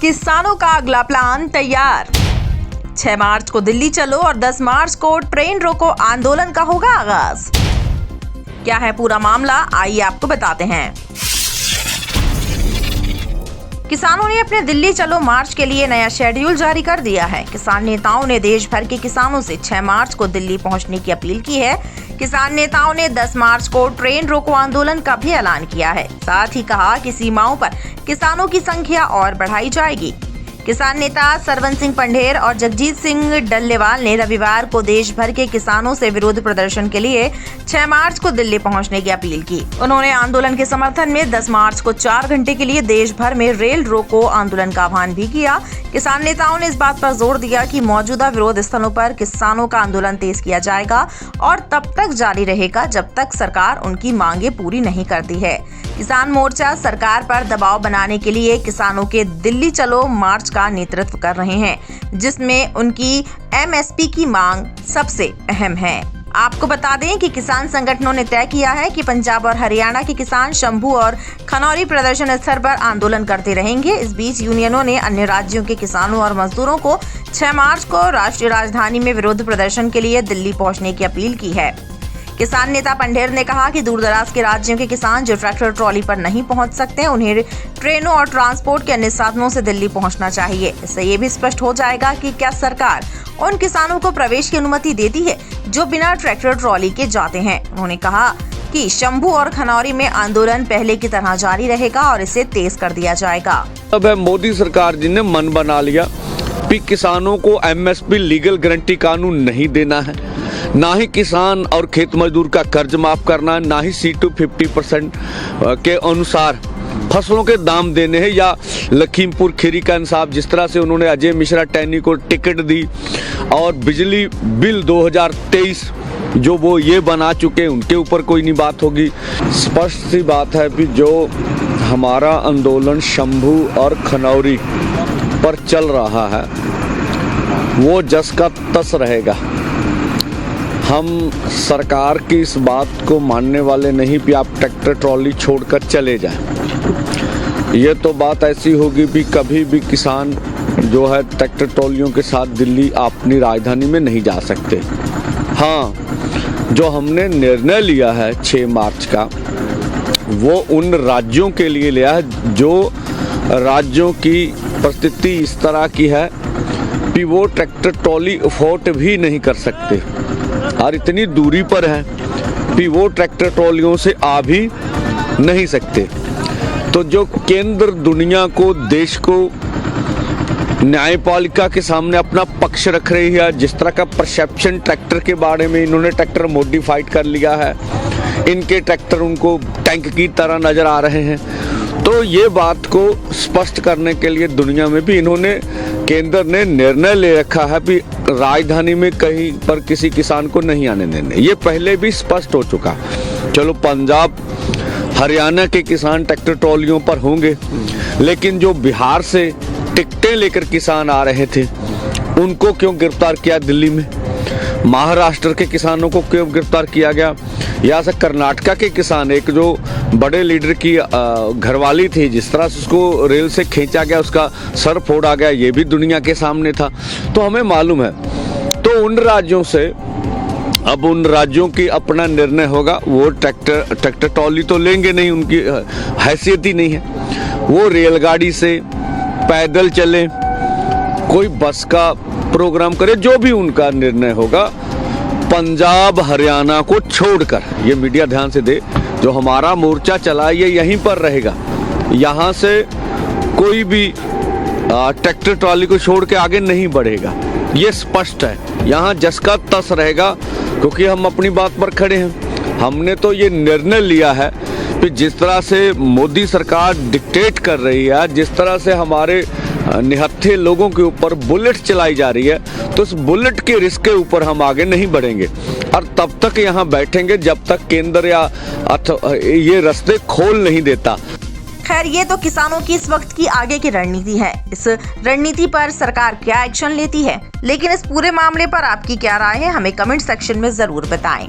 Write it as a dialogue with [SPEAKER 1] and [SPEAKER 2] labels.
[SPEAKER 1] किसानों का अगला प्लान तैयार। 6 मार्च को दिल्ली चलो और 10 मार्च को ट्रेन रोको आंदोलन का होगा आगाज। क्या है पूरा मामला, आइए आपको बताते हैं। किसानों ने अपने दिल्ली चलो मार्च के लिए नया शेड्यूल जारी कर दिया है। किसान नेताओं ने देश भर के किसानों से 6 मार्च को दिल्ली पहुंचने की अपील की है। किसान नेताओं ने 10 मार्च को ट्रेन रोको आंदोलन का भी ऐलान किया है। साथ ही कहा कि सीमाओं पर किसानों की संख्या और बढ़ाई जाएगी। किसान नेता सरवन सिंह पंढेर और जगजीत सिंह डल्लेवाल ने रविवार को देश भर के किसानों से विरोध प्रदर्शन के लिए 6 मार्च को दिल्ली पहुंचने की अपील की। उन्होंने आंदोलन के समर्थन में 10 मार्च को 4 घंटे के लिए देश भर में रेल रोको आंदोलन का आह्वान भी किया। किसान नेताओं ने इस बात पर जोर दिया कि मौजूदा विरोध स्थलों पर किसानों का आंदोलन तेज किया जाएगा और तब तक जारी रहेगा जब तक सरकार उनकी मांगे पूरी नहीं करती है। किसान मोर्चा सरकार पर दबाव बनाने के लिए किसानों के दिल्ली चलो मार्च का नेतृत्व कर रहे हैं, जिसमें उनकी एमएसपी की मांग सबसे अहम है। आपको बता दें कि किसान संगठनों ने तय किया है कि पंजाब और हरियाणा के किसान शंभू और खनौरी प्रदर्शन स्थल पर आंदोलन करते रहेंगे। इस बीच यूनियनों ने अन्य राज्यों के किसानों और मजदूरों को 6 मार्च को राष्ट्रीय राजधानी में विरोध प्रदर्शन के लिए दिल्ली पहुंचने की अपील की है। किसान नेता पंढेर ने कहा कि दूरदराज के राज्यों के किसान जो ट्रैक्टर ट्रॉली पर नहीं पहुंच सकते, उन्हें ट्रेनों और ट्रांसपोर्ट के अन्य साधनों से दिल्ली पहुंचना चाहिए। इससे ये भी स्पष्ट हो जाएगा कि क्या सरकार उन किसानों को प्रवेश की अनुमति देती है जो बिना ट्रैक्टर ट्रॉली के जाते हैं। उन्होंने कहा कि शंभू और खनौरी में आंदोलन पहले की तरह जारी रहेगा और इसे तेज कर दिया जाएगा।
[SPEAKER 2] अब मोदी सरकार जी ने मन बना लिया कि किसानों को एमएसपी लीगल गारंटी कानून नहीं देना है, ना ही किसान और खेत मजदूर का कर्ज माफ करना, ना ही C2 50% के अनुसार फसलों के दाम देने हैं, या लखीमपुर खीरी का इंसाफ जिस तरह से उन्होंने अजय मिश्रा टैनी को टिकट दी और बिजली बिल 2023 जो वो ये बना चुके उनके ऊपर कोई नहीं बात होगी। स्पष्ट सी बात है कि जो हमारा आंदोलन शंभू और खनौरी पर चल रहा है वो जस का तस रहेगा। हम सरकार की इस बात को मानने वाले नहीं कि आप ट्रैक्टर ट्रॉली छोड़कर चले जाएं। ये तो बात ऐसी होगी कि कभी भी किसान जो है ट्रैक्टर ट्रॉलियों के साथ दिल्ली अपनी राजधानी में नहीं जा सकते। हाँ, जो हमने निर्णय लिया है 6 मार्च का, वो उन राज्यों के लिए लिया है जो राज्यों की परिस्थिति इस तरह की है कि वो ट्रैक्टर ट्रॉली अफोर्ड भी नहीं कर सकते और इतनी दूरी पर है कि वो ट्रैक्टर ट्रॉलियों से आ भी नहीं सकते। तो जो केंद्र दुनिया को, देश को, न्यायपालिका के सामने अपना पक्ष रख रही है, जिस तरह का परसेप्शन ट्रैक्टर के बारे में, इन्होंने ट्रैक्टर मॉडिफाइड कर लिया है, इनके ट्रैक्टर उनको टैंक की तरह नजर आ रहे हैं। तो ये बात को स्पष्ट करने के लिए दुनिया में भी इन्होंने, केंद्र ने निर्णय ले रखा है कि राजधानी में कहीं पर किसी किसान को नहीं आने देने। ये पहले भी स्पष्ट हो चुका। चलो पंजाब हरियाणा के किसान ट्रैक्टर ट्रॉलियों पर होंगे, लेकिन जो बिहार से टिकटें लेकर किसान आ रहे थे उनको क्यों गिरफ्तार किया दिल्ली में? महाराष्ट्र के किसानों को क्यों गिरफ्तार किया गया? यहाँ से कर्नाटका के किसान, एक जो बड़े लीडर की घरवाली थी, जिस तरह से उसको रेल से खींचा गया, उसका सर फोड़ा गया, ये भी दुनिया के सामने था। तो हमें मालूम है। तो उन राज्यों से अब उन राज्यों की अपना निर्णय होगा। वो ट्रैक्टर ट्रॉली तो लेंगे नहीं, उनकी हैसियत ही नहीं है। वो रेलगाड़ी से, पैदल चले, कोई बस का प्रोग्राम करे, जो भी उनका निर्णय होगा। पंजाब हरियाणा को छोड़कर, ये मीडिया ध्यान से दे, जो हमारा मोर्चा चला ये यहीं पर रहेगा। यहाँ से कोई भी ट्रैक्टर ट्रॉली को छोड़ के आगे नहीं बढ़ेगा, ये स्पष्ट है। यहाँ जस का तस रहेगा, क्योंकि हम अपनी बात पर खड़े हैं। हमने तो ये निर्णय लिया है कि जिस तरह से मोदी सरकार डिक्टेट कर रही है, जिस तरह से हमारे निहत्थे लोगों के ऊपर बुलेट चलाई जा रही है, तो उस बुलेट के रिस्क के ऊपर हम आगे नहीं बढ़ेंगे और तब तक यहाँ बैठेंगे जब तक केंद्र या ये रास्ते खोल नहीं देता।
[SPEAKER 1] खैर, ये तो किसानों की इस वक्त की आगे की रणनीति है। इस रणनीति पर सरकार क्या एक्शन लेती है, लेकिन इस पूरे मामले पर आपकी क्या राय है, हमें कमेंट सेक्शन में जरूर बताएं।